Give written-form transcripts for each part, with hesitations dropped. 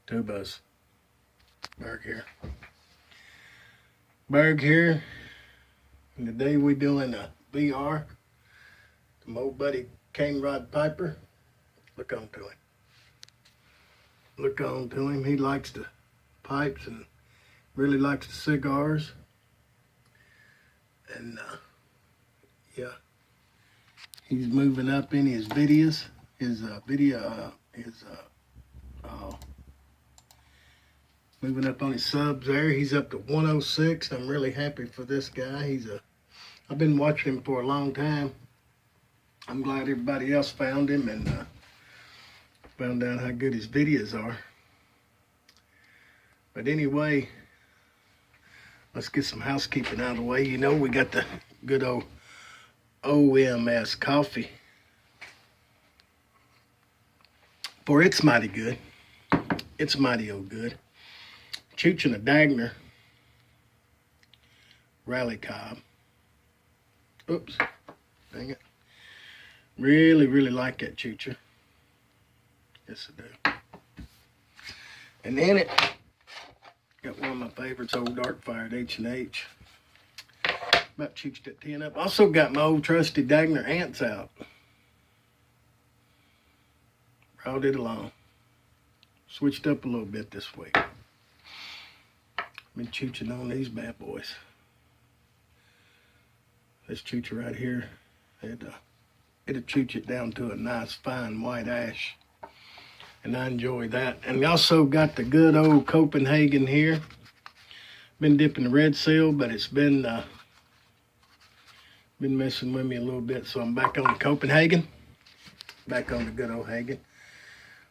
Tubas. Berg here. Berg here. And today we doing a VR. My old buddy Cane Rod Piper. Look on to him. Look on to him. He likes the pipes and really likes the cigars. And yeah, he's moving up in his videos. Moving up on his subs there. He's up to 106. I'm really happy for this guy. I've been watching him for a long time. I'm glad everybody else found him and found out how good his videos are. But anyway, let's get some housekeeping out of the way. You know, we got the good old OMS coffee. For it's mighty good. It's mighty old good. Chooch and a Dagner Rally Cobb. Oops, dang it. Really, really like that Choocher. Yes, I do. And then it got one of my favorites, old Dark Fired H&H. About chooched that 10 up. Also got my old trusty Dagner Ants out. Brought it along. Switched up a little bit this week. Been chooching on these bad boys. This choocher right here, it'll chooch it down to a nice fine white ash. And I enjoy that. And we also got the good old Copenhagen here. Been dipping the red seal, but it's been messing with me a little bit, so I'm back on the Copenhagen. Back on the good old Hagen.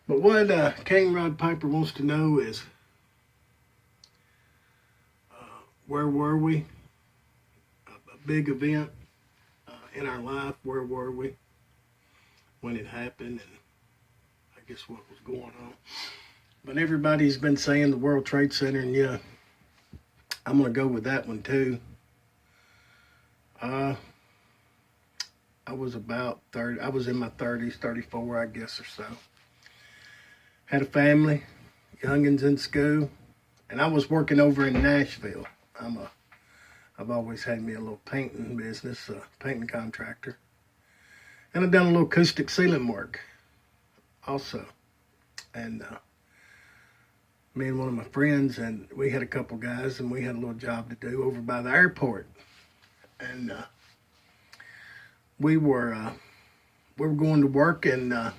But what Cane Rod Piper wants to know is, where were we? A big event in our life. Where were we when it happened? And I guess what was going on. But everybody's been saying the World Trade Center, and yeah, I'm going to go with that one too. I was about 30. I was in my 30s, 34, I guess, or so. Had a family, youngins in school, and I was working over in Nashville. I've always had me a little painting business, painting contractor. And I've done a little acoustic ceiling work also. And me and one of my friends, and we had a couple guys, and we had a little job to do over by the airport. And we were going to work, and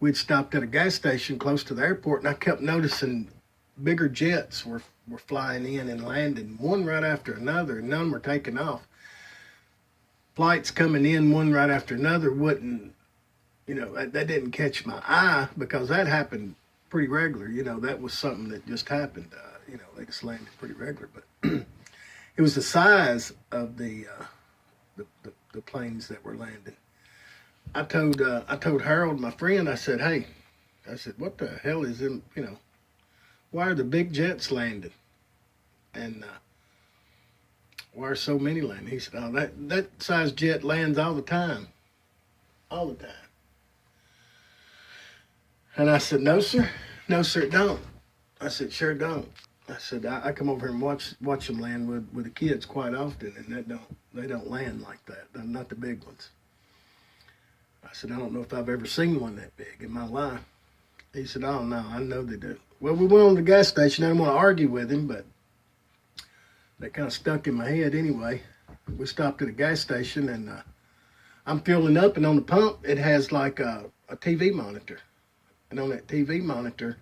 we'd stopped at a gas station close to the airport, and I kept noticing bigger jets were flying in and landing, one right after another, and none were taking off. Flights coming in one right after another wouldn't, that didn't catch my eye, because that happened pretty regular. That was something that just happened. They just landed pretty regular, but it was the size of the planes that were landing. I told Harold, my friend, I said, hey, what the hell is in, why are the big jets landing? And why are so many landing? He said, oh, that size jet lands all the time. All the time. And I said, no, sir. No, sir, it don't. I said, sure don't. I said, I come over here and watch them land with the kids quite often, and they don't land like that. They're not the big ones. I said, I don't know if I've ever seen one that big in my life. He said, oh, no, I know they do. Well, we went on to the gas station. I didn't want to argue with him, but that kind of stuck in my head anyway. We stopped at a gas station, and I'm fueling up, and on the pump, it has like a TV monitor. And on that TV monitor,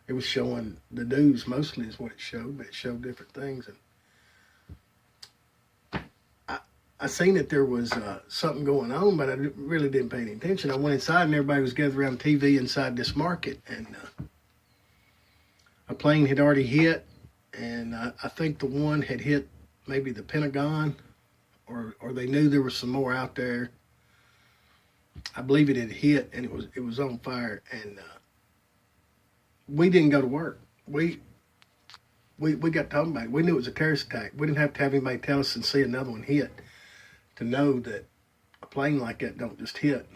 it was showing the news mostly is what it showed, but it showed different things. And I seen that there was something going on, but I really didn't pay any attention. I went inside, and everybody was gathered around TV inside this market, and a plane had already hit, and I think the one had hit maybe the Pentagon, or they knew there was some more out there. I believe it had hit, and it was on fire, and we didn't go to work. We got talking about it. We knew it was a terrorist attack. We didn't have to have anybody tell us and see another one hit to know that a plane like that don't just hit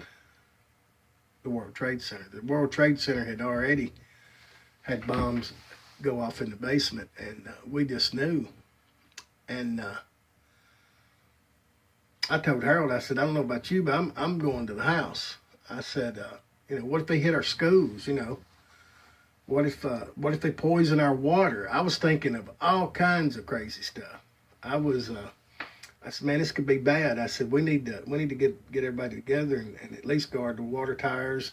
the World Trade Center. The World Trade Center had already had bombs go off in the basement, and we just knew. And I told Harold, I said, I don't know about you, but I'm going to the house. I said, what if they hit our schools? What if they poison our water? I was thinking of all kinds of crazy stuff. I said, man, this could be bad. I said, we need to get everybody together and at least guard the water towers,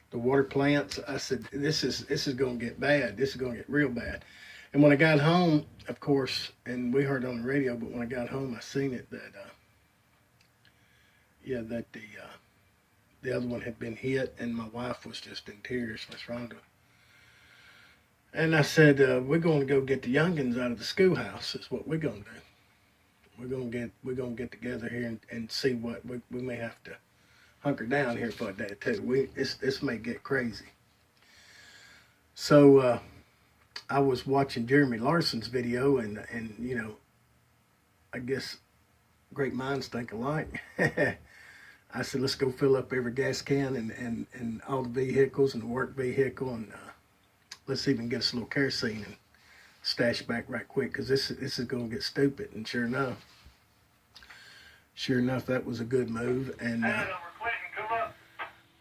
the water plants. I said, this is going to get bad. This is going to get real bad. And when I got home, of course, and we heard on the radio, but when I got home, I seen it that the other one had been hit, and my wife was just in tears, Miss Rhonda. And I said, we're going to go get the youngins out of the schoolhouse. That's what we're going to do. We're gonna get together here and see what we may have to hunker down here for a day or two. This may get crazy. So I was watching Jeremy Larson's video, and I guess great minds think alike. I said, let's go fill up every gas can and all the vehicles and the work vehicle, and let's even get us a little kerosene and stash back right quick, because this is going to get stupid. And sure enough, that was a good move. And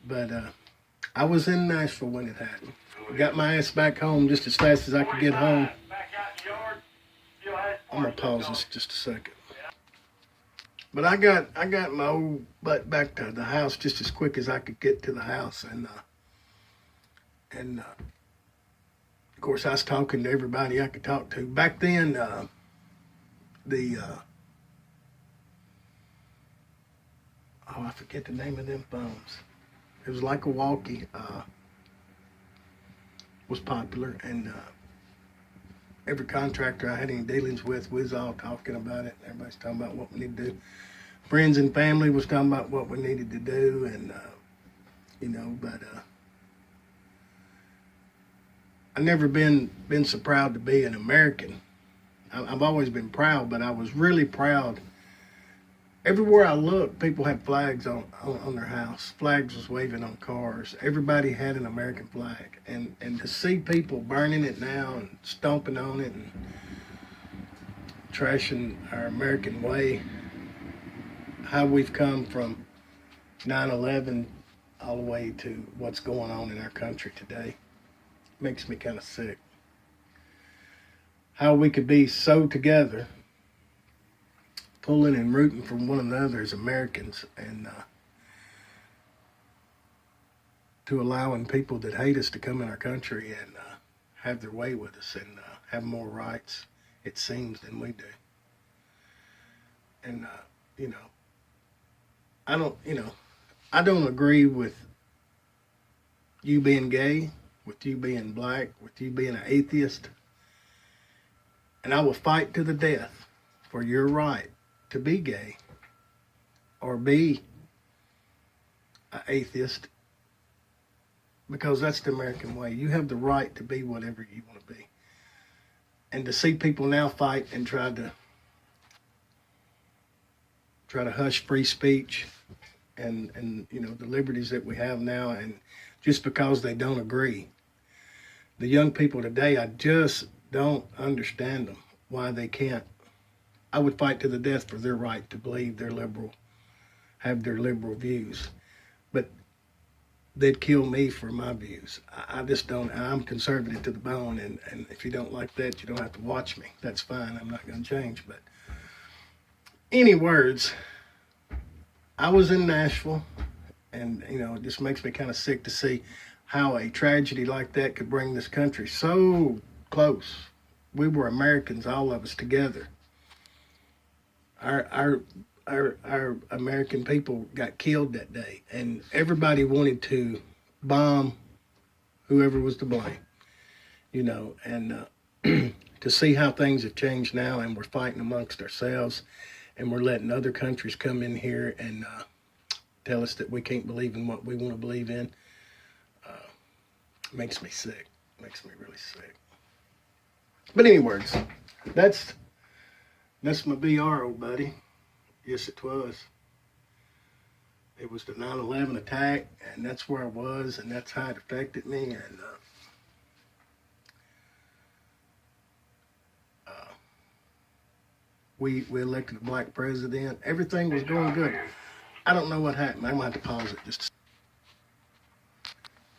but I was in Nashville when it happened. Got my ass back home just as fast as I could get home. I'm gonna pause this just a second. But I got my old butt back to the house just as quick as I could get to the house, and of course I was talking to everybody I could talk to. Back then, I forget the name of them phones. It was like a walkie. Was popular, and every contractor I had any dealings with, we was all talking about it. Everybody's talking about what we need to do. Friends and family was talking about what we needed to do, and but I've never been so proud to be an American. I've always been proud, but I was really proud. Everywhere I looked, people had flags on their house. Flags was waving on cars. Everybody had an American flag. And to see people burning it now and stomping on it and trashing our American way, how we've come from 9/11 all the way to what's going on in our country today, makes me kind of sick. How we could be so together, pulling and rooting for one another as Americans, and to allowing people that hate us to come in our country and have their way with us and have more rights, it seems, than we do. And I don't agree with you being gay, with you being black, with you being an atheist, and I will fight to the death for your right to be gay or be an atheist, because that's the American way. You have the right to be whatever you want to be. And to see people now fight and try to hush free speech and the liberties that we have now, and just because they don't agree. The young people today, I just don't understand them, why they can't. I would fight to the death for their right to believe they're liberal, have their liberal views. But they'd kill me for my views. I just don't. I'm conservative to the bone, and if you don't like that, you don't have to watch me. That's fine. I'm not going to change. But any words, I was in Nashville, and it just makes me kind of sick to see how a tragedy like that could bring this country so close. We were Americans, all of us together. Our American people got killed that day, and everybody wanted to bomb whoever was to blame, and to see how things have changed now, and we're fighting amongst ourselves, and we're letting other countries come in here and tell us that we can't believe in what we want to believe in, makes me sick, makes me really sick. But any words, that's my BR, old buddy. Yes, it was. it was the 9/11 attack, and that's where I was, and that's how it affected me. And we elected a black president. Everything was going good. I don't know what happened. I'm going to have to pause it just a second.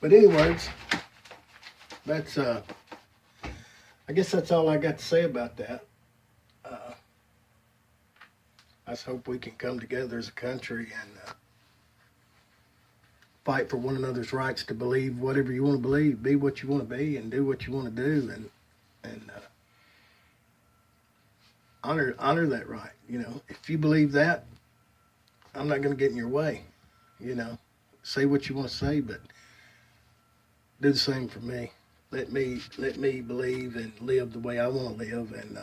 But anyways, that's I guess that's all I got to say about that. I just hope we can come together as a country and fight for one another's rights to believe whatever you want to believe, be what you want to be, and do what you want to do, and honor that right. You know, if you believe that, I'm not going to get in your way. You know, say what you want to say, but do the same for me. Let me believe and live the way I want to live, and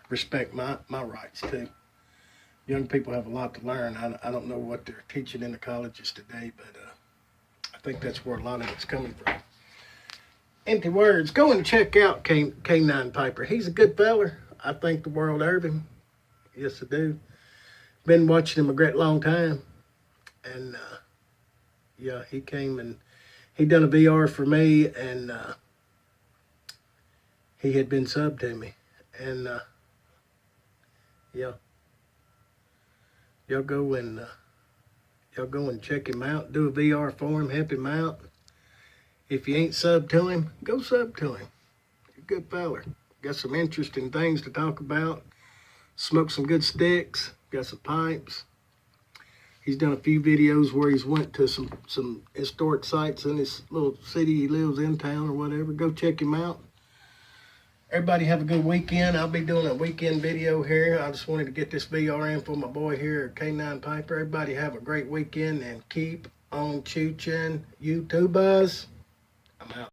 respect my rights too. Young people have a lot to learn. I don't know what they're teaching in the colleges today, but I think that's where a lot of it's coming from. Empty words. Go and check out K9 Piper. He's a good feller. I think the world of him. Yes, I do. Been watching him a great long time. And, yeah, he came and he done a VR for me, and he had been subbed to me. And, yeah. Y'all go and check him out. Do a VR for him. Help him out. If you ain't subbed to him, go sub to him. He's a good feller. Got some interesting things to talk about. Smoked some good sticks. Got some pipes. He's done a few videos where he's went to some historic sites in this little city he lives in, town or whatever. Go check him out. Everybody have a good weekend. I'll be doing a weekend video here. I just wanted to get this VR in for my boy here, K9 Piper. Everybody have a great weekend and keep on chooching, YouTubers. I'm out.